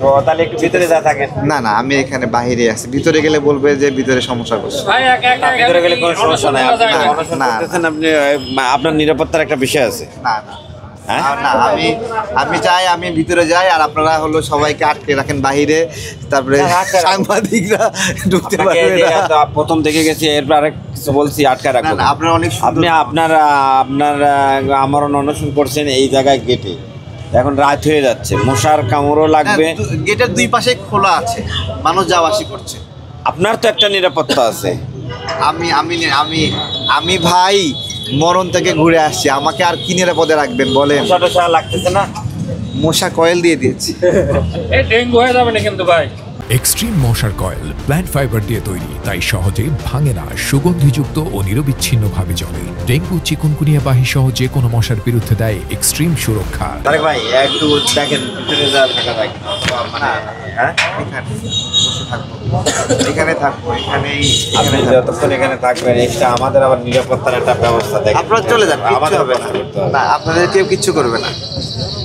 তো তাহলে একটু ভিতরে যা থাকেন। না না, আমি এখানে বাইরে আছি, ভিতরে গেলে বলবে যে ভিতরে সমস্যা করছে। ভিতরে গেলে কোনো সমস্যা নাই, আপনি না, অনশন না। করতেছেন, আপনি আপনার নিরাপত্তার একটা বিষয় আছে। না না হ্যাঁ? না, আমি চাই আমি ভিতরে যাই, আর আপনারা হলো সবাইকে আটকে রাখেন বাহিরে, তারপরে সাংবাদিকরা ঢুকতে আপনাকে পারবে যে না। এত প্রথম দেখে গেছি, এরপর আরেক কিছু বলছি, আটকা না রাখবো না, আপনারা অনেক আপনি আপনার আমরণ অনশন করছেন এই জায়গায় গেটে, এখন রাত হয়ে যাচ্ছে, মশার কামড়ও লাগবে। গেটের দুই পাশে খোলা আছে, মানুষ যাওয়া আসি করছে। আপনার তো একটা নিরাপত্তা আছে। আমি আমি আমি আমি ভাই মরণ থেকে ঘুরে আসছি, আমাকে আর কি নিরাপদে রাখবেন বলেন? মশা টশা লাগতেছে না? মশা কয়েল দিয়ে দিয়েছি। এই ডেঙ্গু হয়ে যাবে না কিন্তু ভাই। এক্সট্রিম মশার কয়েল প্ল্যান্ট ফাইবার দিয়ে তৈরি, তাই সহজে ভাঙে না, সুগন্ধিযুক্ত ও নিরবিচ্ছিন্নভাবে জ্বলে। ডেঙ্গু, চিকুনগুনিয়া বাহি সহ যে কোনো মশার বিরুদ্ধে দেয় এক্সট্রিম সুরক্ষা। তারেক ভাই একটু দেখেন ভিতরে যা থাকা যায়। হ্যাঁ, এখানে থাকবো, এখানেই আপনি যতক্ষণ এখানে থাকবেন, এটা আমাদের আবার নিরাপত্তার একটা ব্যবস্থা দেখেন। আপনারা চলে যান, কিচ্ছু আমাদের হবে না। করতে হবে। না, আপনাদের কেউ কিচ্ছু করবে না,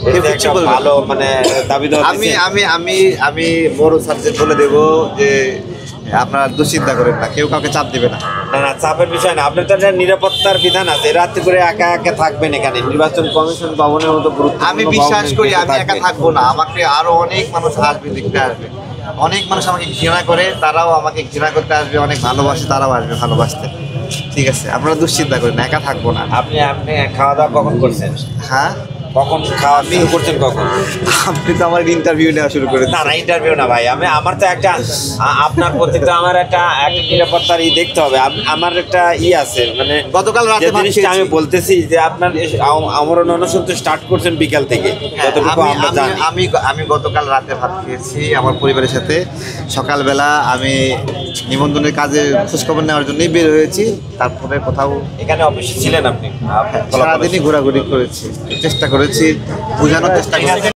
কেউ এটা কিচ্ছু একটা করবে না। ভালো মানে দাবি দেওয়া আমি আমি আমি আমি বড় সাবজেক্ট বলে দেব যে আপনারা দুশ্চিন্তা করেন না, কেউ কাউকে চাপ দিবে না। না না, চাপের বিষয় না, আপনার তো একটা নিরাপত্তার বিধান আছে। রাত্রি করে একা একা থাকবেন এখানে, নির্বাচন কমিশন ভবনের মতো গুরুত্বপূর্ণ আমি বিশ্বাস ভবনে করি গেলে আমি একা থাকবেন। থাকবো না, আমাকে আরো অনেক মানুষ আসবে, দেখতে আসবে। অনেক মানুষ আমাকে ঘৃণা করে, তারাও আমাকে ঘৃণা করতে আসবে, অনেক ভালোবাসে, তারাও আসবে ভালোবাসতে। ঠিক আছে, আপনারা দুশ্চিন্তা করেন না, একা থাকবো না। আপনি আপনি খাওয়া দাওয়া কখন করছেন? হ্যাঁ, কখন খাওয়া শুরু করছেন কখন? আপনি তো আমার ইন্টারভিউ নেওয়া শুরু করে না না, ইন্টারভিউ না ভাই, আমার তো একটা আপনার প্রতি তো আমার একটা নিরাপত্তার দেখতে হবে। আমার একটা আছে, মানে গতকাল রাতে যে ভাত জিনিসটা আমি খেয়েছি। বলতেছি যে আপনার আমরণ অনশন তো স্টার্ট করছেন বিকাল থেকে, যতটুকু আমরা জানি। আমি গতকাল রাতে ভাত খেয়েছি আমার পরিবারের সাথে। সকালবেলা আমি নিবন্ধনের কাজে খোঁজখবর নেওয়ার জন্যই বের হয়েছি, তারপরে কোথাও এখানে অফিসে ছিলেন আপনি? সারাদিনই ঘোরাঘুরি করেছি, চেষ্টা করেছি, বোঝানোর চেষ্টা করেছি।